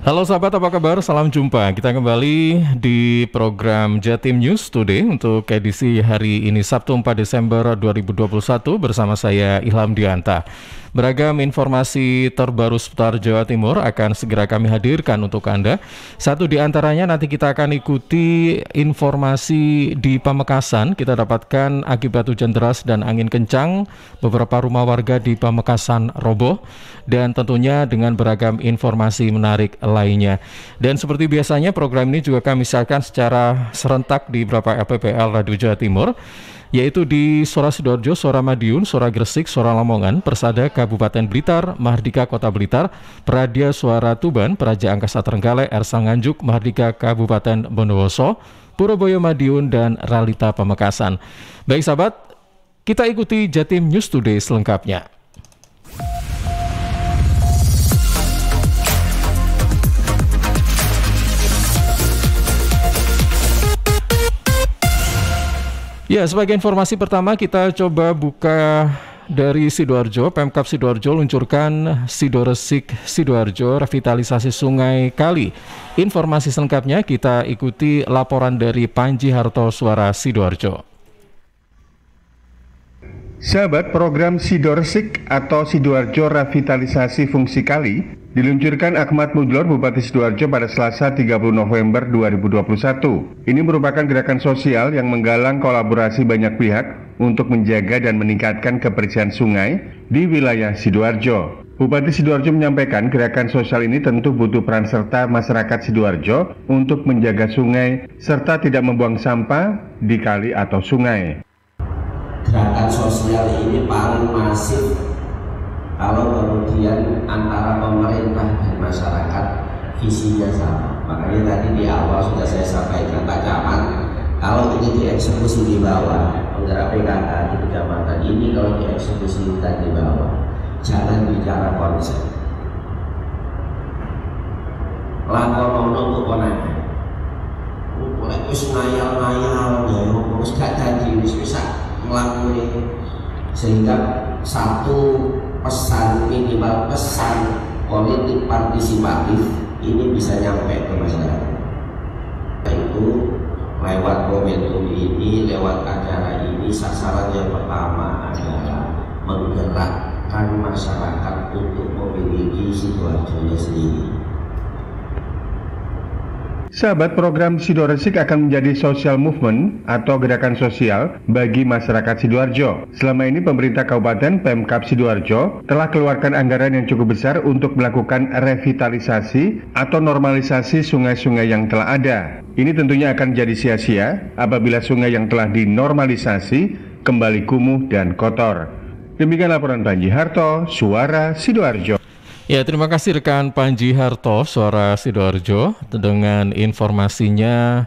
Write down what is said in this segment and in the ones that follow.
Halo sahabat, apa kabar? Salam jumpa. Kita kembali di program Jatim News Today untuk edisi hari ini Sabtu 4 Desember 2021 bersama saya Ilham Dianta. Beragam informasi terbaru seputar Jawa Timur akan segera kami hadirkan untuk Anda. Satu di antaranya nanti kita akan ikuti informasi di Pamekasan. Kita dapatkan akibat hujan deras dan angin kencang, beberapa rumah warga di Pamekasan roboh. Dan tentunya dengan beragam informasi menarik lainnya. Dan seperti biasanya program ini juga kami siarkan secara serentak di beberapa FPPL Radio Jawa Timur, yaitu di Sora Sidoarjo, Sora Madiun, Sora Gresik, Sora Lamongan, Persada Kabupaten Blitar, Mahardika Kota Blitar, Pradia Suara Tuban, Praja Angkasa Trenggalek, Ersa Nganjuk, Mahardika Kabupaten Bondowoso, Purwoboyo Madiun, dan Ralita Pamekasan. Baik sahabat, kita ikuti Jatim News Today selengkapnya. Ya, sebagai informasi pertama kita coba buka dari Sidoarjo. Pemkab Sidoarjo luncurkan Sidoresik Sidoarjo revitalisasi sungai kali. Informasi selengkapnya kita ikuti laporan dari Panji Harto Suara Sidoarjo. Sahabat, program Sidoresik atau Sidoarjo Revitalisasi Fungsi Kali diluncurkan Ahmad Mudlor, Bupati Sidoarjo pada Selasa 30 November 2021. Ini merupakan gerakan sosial yang menggalang kolaborasi banyak pihak untuk menjaga dan meningkatkan kebersihan sungai di wilayah Sidoarjo. Bupati Sidoarjo menyampaikan gerakan sosial ini tentu butuh peran serta masyarakat Sidoarjo untuk menjaga sungai serta tidak membuang sampah di kali atau sungai. Gerakan sosial ini paling masif kalau kemudian antara pemerintah dan masyarakat visinya sama. Makanya tadi di awal sudah saya sampaikan Pak Camat, kalau ini dieksekusi di bawah, penggara PKK di kecamatan ini kalau dieksekusi dan di bawah, jangan bicara konsep. Lakonono untuk konanya, wis ngayal-ngayal, wis gak janji, wis melakukan, sehingga satu pesan, minimal pesan politik partisipatif ini bisa nyampe ke masyarakat. Itu lewat momentum ini, lewat acara ini, sasaran yang pertama adalah menggerakkan masyarakat untuk memiliki Sidoarjonya sendiri. Sahabat, program Sidoresik akan menjadi social movement atau gerakan sosial bagi masyarakat Sidoarjo. Selama ini pemerintah Kabupaten Pemkab Sidoarjo telah keluarkan anggaran yang cukup besar untuk melakukan revitalisasi atau normalisasi sungai-sungai yang telah ada. Ini tentunya akan jadi sia-sia apabila sungai yang telah dinormalisasi kembali kumuh dan kotor. Demikian laporan Panji Harto, Suara Sidoarjo. Ya, terima kasih rekan Panji Harto, Suara Sidoarjo, dengan informasinya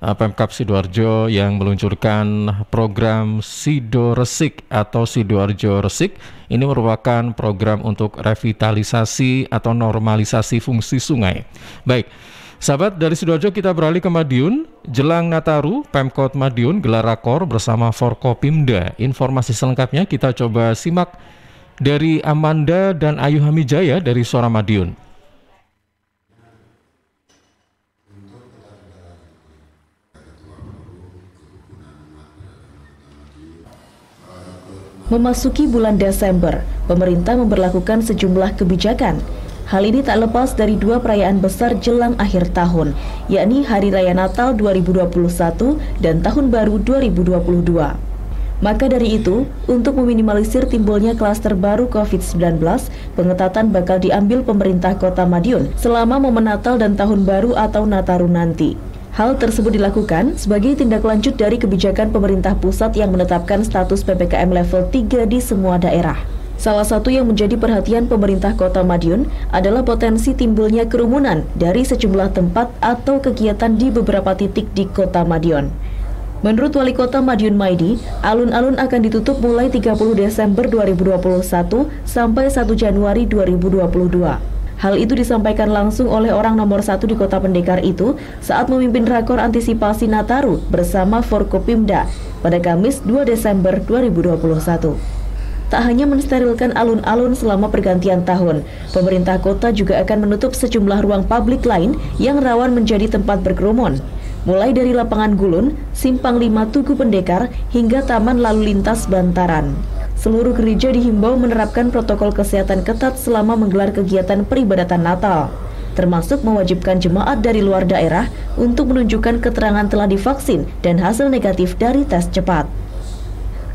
Pemkab Sidoarjo yang meluncurkan program Sidoresik atau Sidoarjo Resik. Ini merupakan program untuk revitalisasi atau normalisasi fungsi sungai. Baik, sahabat, dari Sidoarjo kita beralih ke Madiun. Jelang Nataru, Pemkot Madiun gelar rakor bersama Forkopimda. Informasi selengkapnya kita coba simak dari Amanda dan Ayu Hamijaya dari Sora Madiun. Memasuki bulan Desember, pemerintah memberlakukan sejumlah kebijakan. Hal ini tak lepas dari dua perayaan besar jelang akhir tahun, yakni Hari Raya Natal 2021 dan Tahun Baru 2022. Maka dari itu, untuk meminimalisir timbulnya klaster baru COVID-19, pengetatan bakal diambil pemerintah Kota Madiun selama momen Natal dan Tahun Baru atau Nataru nanti. Hal tersebut dilakukan sebagai tindak lanjut dari kebijakan pemerintah pusat yang menetapkan status PPKM level 3 di semua daerah. Salah satu yang menjadi perhatian pemerintah Kota Madiun adalah potensi timbulnya kerumunan dari sejumlah tempat atau kegiatan di beberapa titik di Kota Madiun. Menurut Wali Kota Madiun Maidi, alun-alun akan ditutup mulai 30 Desember 2021 sampai 1 Januari 2022. Hal itu disampaikan langsung oleh orang nomor 1 di Kota Pendekar itu saat memimpin rakor antisipasi Nataru bersama Forkopimda pada Kamis 2 Desember 2021. Tak hanya mensterilkan alun-alun selama pergantian tahun, pemerintah kota juga akan menutup sejumlah ruang publik lain yang rawan menjadi tempat berkerumun. Mulai dari lapangan Gulun, Simpang 5 Tugu Pendekar, hingga Taman Lalu Lintas Bantaran. Seluruh gereja dihimbau menerapkan protokol kesehatan ketat selama menggelar kegiatan peribadatan Natal, termasuk mewajibkan jemaat dari luar daerah untuk menunjukkan keterangan telah divaksin dan hasil negatif dari tes cepat.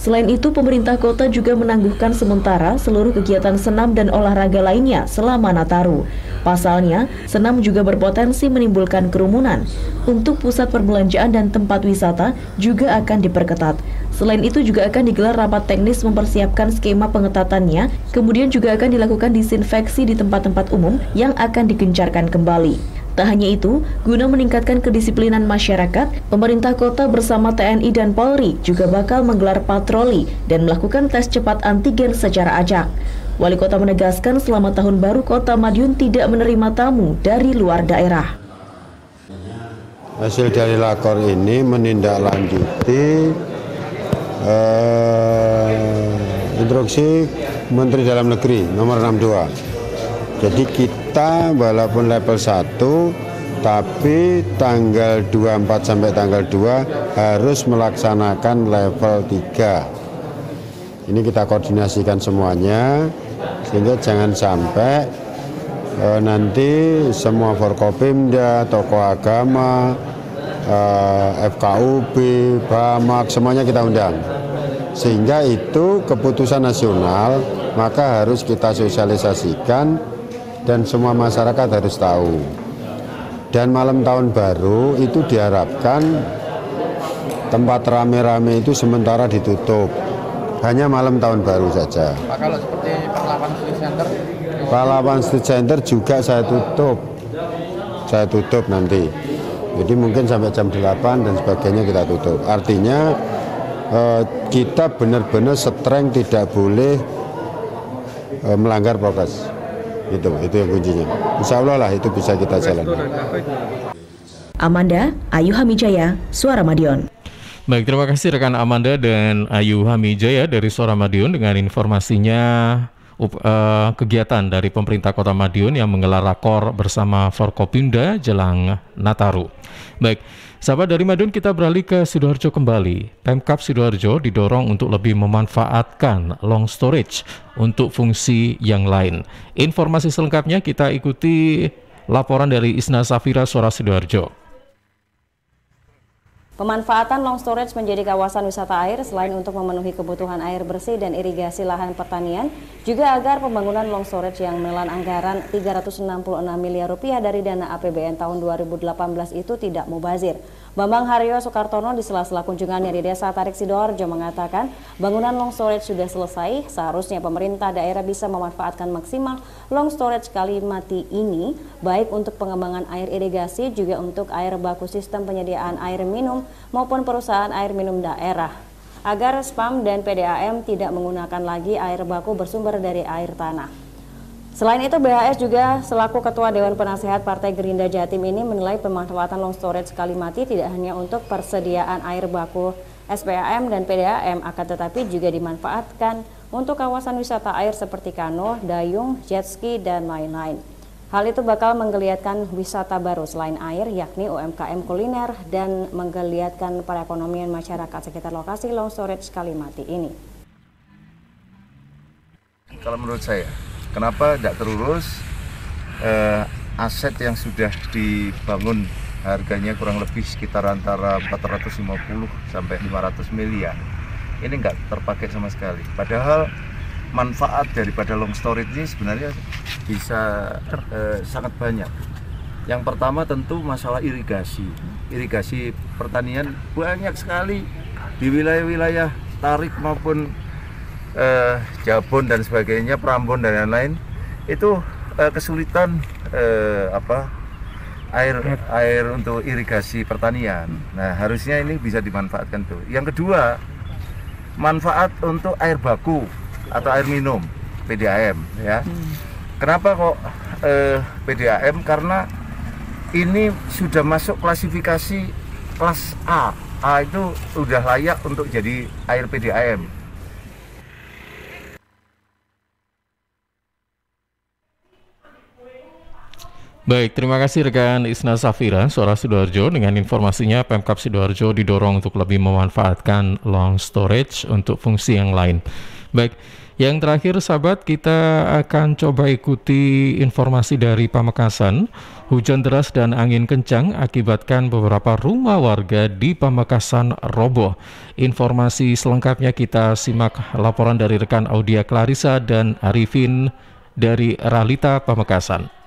Selain itu, pemerintah kota juga menangguhkan sementara seluruh kegiatan senam dan olahraga lainnya selama Nataru. Pasalnya, senam juga berpotensi menimbulkan kerumunan. Untuk pusat perbelanjaan dan tempat wisata juga akan diperketat. Selain itu juga akan digelar rapat teknis mempersiapkan skema pengetatannya, kemudian juga akan dilakukan disinfeksi di tempat-tempat umum yang akan digencarkan kembali. Tak hanya itu, guna meningkatkan kedisiplinan masyarakat, pemerintah kota bersama TNI dan Polri juga bakal menggelar patroli dan melakukan tes cepat antigen secara acak. Wali kota menegaskan selama tahun baru Kota Madiun tidak menerima tamu dari luar daerah. Hasil dari lakor ini menindaklanjuti instruksi Menteri Dalam Negeri nomor 62. Jadi kita walaupun level 1, tapi tanggal 24 sampai tanggal 2 harus melaksanakan level 3. Ini kita koordinasikan semuanya, sehingga jangan sampai nanti semua Forkopimda, tokoh agama, FKUB, BAMAK, semuanya kita undang. Sehingga itu keputusan nasional, maka harus kita sosialisasikan dan semua masyarakat harus tahu. Dan malam tahun baru itu diharapkan tempat rame-rame itu sementara ditutup. Hanya malam tahun baru saja. Pak, kalau seperti Pahlawan Street Center? Pahlawan Street Center juga saya tutup. Saya tutup nanti. Jadi mungkin sampai jam 8 dan sebagainya kita tutup. Artinya kita benar-benar streng, tidak boleh melanggar prokes. Itu yang kuncinya. Insya Allah lah itu bisa kita jalankan. Amanda, Ayu Hamijaya, Suara Madiun. Baik, terima kasih rekan Amanda dan Ayu Hamijaya dari Suara Madiun dengan informasinya kegiatan dari pemerintah Kota Madiun yang menggelar rakor bersama Forkopimda jelang Nataru. Baik, sahabat dari Madiun, kita beralih ke Sidoarjo kembali. Pemkab Sidoarjo didorong untuk lebih memanfaatkan long storage untuk fungsi yang lain. Informasi selengkapnya kita ikuti laporan dari Isna Safira, Suara Sidoarjo. Pemanfaatan long storage menjadi kawasan wisata air selain untuk memenuhi kebutuhan air bersih dan irigasi lahan pertanian, juga agar pembangunan long storage yang menelan anggaran Rp366 miliar dari dana APBN tahun 2018 itu tidak mubazir. Bambang Haryo Soekartono di sela-sela kunjungannya di Desa Tarik Sidoarjo mengatakan bangunan long storage sudah selesai, seharusnya pemerintah daerah bisa memanfaatkan maksimal long storage Kalimati ini, baik untuk pengembangan air irigasi juga untuk air baku sistem penyediaan air minum maupun perusahaan air minum daerah, agar SPAM dan PDAM tidak menggunakan lagi air baku bersumber dari air tanah. Selain itu, BHS juga selaku Ketua Dewan Penasehat Partai Gerindra Jatim ini menilai pemanfaatan long storage Kalimati tidak hanya untuk persediaan air baku SPAM dan PDAM, akan tetapi juga dimanfaatkan untuk kawasan wisata air seperti kano, dayung, jet ski, dan lain-lain. Hal itu bakal menggeliatkan wisata baru selain air, yakni UMKM kuliner, dan menggeliatkan perekonomian masyarakat sekitar lokasi long storage Kalimati ini. Kalau menurut saya, kenapa tidak terurus aset yang sudah dibangun harganya kurang lebih sekitar antara 450 sampai 500 miliar. Ini nggak terpakai sama sekali. Padahal manfaat daripada long storage ini sebenarnya bisa sangat banyak. Yang pertama tentu masalah irigasi. Irigasi pertanian banyak sekali di wilayah-wilayah Tarik maupun Jabon dan sebagainya, Prambon dan lain-lain, itu kesulitan air untuk irigasi pertanian. Nah, harusnya ini bisa dimanfaatkan tuh. Yang kedua, manfaat untuk air baku atau air minum PDAM ya. Kenapa kok PDAM? Karena ini sudah masuk klasifikasi kelas A. A itu sudah layak untuk jadi air PDAM. Baik, terima kasih rekan Isna Safira, Suara Sidoarjo. Dengan informasinya, Pemkab Sidoarjo didorong untuk lebih memanfaatkan long storage untuk fungsi yang lain. Baik, yang terakhir sahabat, kita akan coba ikuti informasi dari Pamekasan. Hujan deras dan angin kencang akibatkan beberapa rumah warga di Pamekasan roboh. Informasi selengkapnya kita simak laporan dari rekan Audia Clarissa dan Arifin dari Ralita Pamekasan.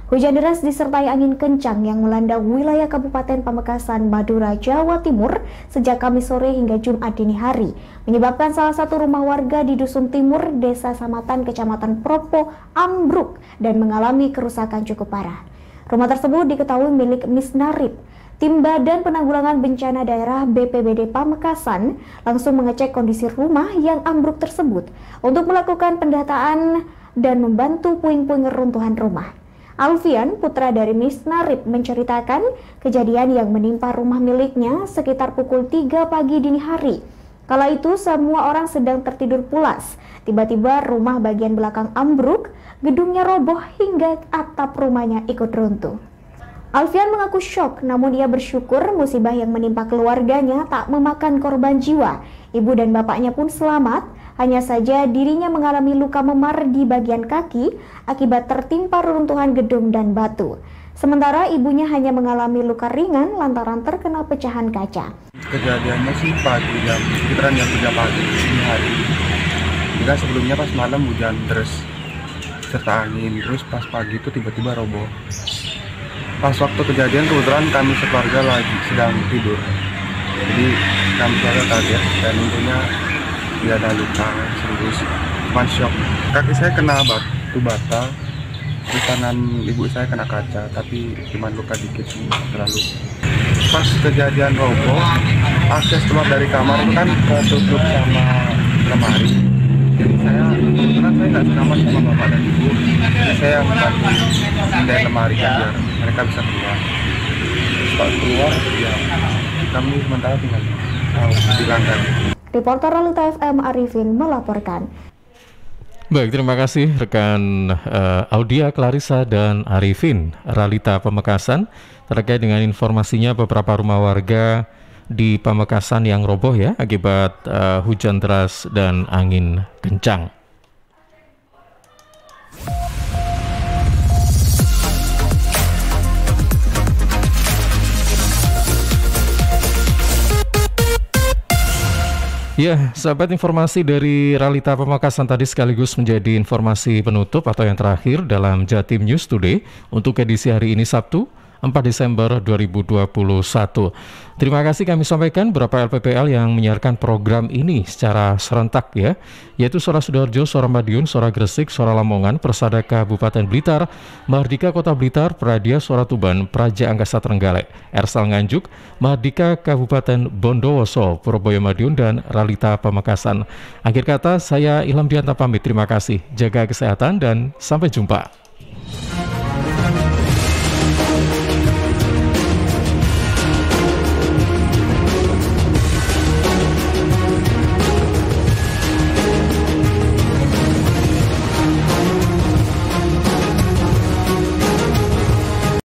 Hujan deras disertai angin kencang yang melanda wilayah Kabupaten Pamekasan, Madura, Jawa Timur sejak Kamis sore hingga Jumat dini hari, menyebabkan salah satu rumah warga di Dusun Timur, Desa Samatan, Kecamatan Propo, ambruk dan mengalami kerusakan cukup parah. Rumah tersebut diketahui milik Misnarib. Tim Badan Penanggulangan Bencana Daerah BPBD Pamekasan langsung mengecek kondisi rumah yang ambruk tersebut untuk melakukan pendataan dan membantu puing-puing reruntuhan rumah. Alfian, putra dari Misnarib, menceritakan kejadian yang menimpa rumah miliknya sekitar pukul 3 pagi dini hari. Kala itu semua orang sedang tertidur pulas. Tiba-tiba rumah bagian belakang ambruk, gedungnya roboh hingga atap rumahnya ikut runtuh. Alfian mengaku syok, namun ia bersyukur musibah yang menimpa keluarganya tak memakan korban jiwa. Ibu dan bapaknya pun selamat, hanya saja dirinya mengalami luka memar di bagian kaki akibat tertimpa reruntuhan gedung dan batu. Sementara ibunya hanya mengalami luka ringan lantaran terkena pecahan kaca. Kejadiannya sih pagi, sekitaran jam 3 pagi dini hari. Jika sebelumnya pas malam hujan terus serta angin, terus pas pagi itu tiba-tiba roboh. Pas waktu kejadian kebetulan kami sekeluarga lagi sedang tidur. Jadi kami keluarga kaget dan untungnya tidak ada luka serius, cuma shock. Kaki saya kena batu bata, di kanan ibu saya kena kaca, tapi cuma luka dikit sih, terlalu. Pas kejadian roboh, akses keluar dari kamar itu kan ketutup sama lemari. Jadi saya nggak senyaman sama bapak dan ibu. Jadi saya membantu dari lemari aja, mereka bisa keluar. Kalau keluar, ya kami sementara tinggal di lantai. Reporter Ralita FM Arifin melaporkan. Baik, terima kasih rekan Audia Clarissa dan Arifin Ralita Pamekasan terkait dengan informasinya beberapa rumah warga di Pamekasan yang roboh ya akibat hujan deras dan angin kencang. Ya, sahabat, informasi dari Ralita Pamekasan tadi sekaligus menjadi informasi penutup atau yang terakhir dalam Jatim News Today untuk edisi hari ini Sabtu 4 Desember 2021. Terima kasih kami sampaikan beberapa LPPL yang menyiarkan program ini secara serentak ya, yaitu Suara Sidoarjo, Suara Madiun, Suara Gresik, Suara Lamongan, Persada Kabupaten Blitar, Mardika Kota Blitar, Pradia Suara Tuban, Praja Angkasa Trenggalek, Ersal Nganjuk, Mardika Kabupaten Bondowoso, Purwoboyo Madiun, dan Ralita Pamekasan. Akhir kata, saya Ilham Dianta pamit. Terima kasih, jaga kesehatan dan sampai jumpa.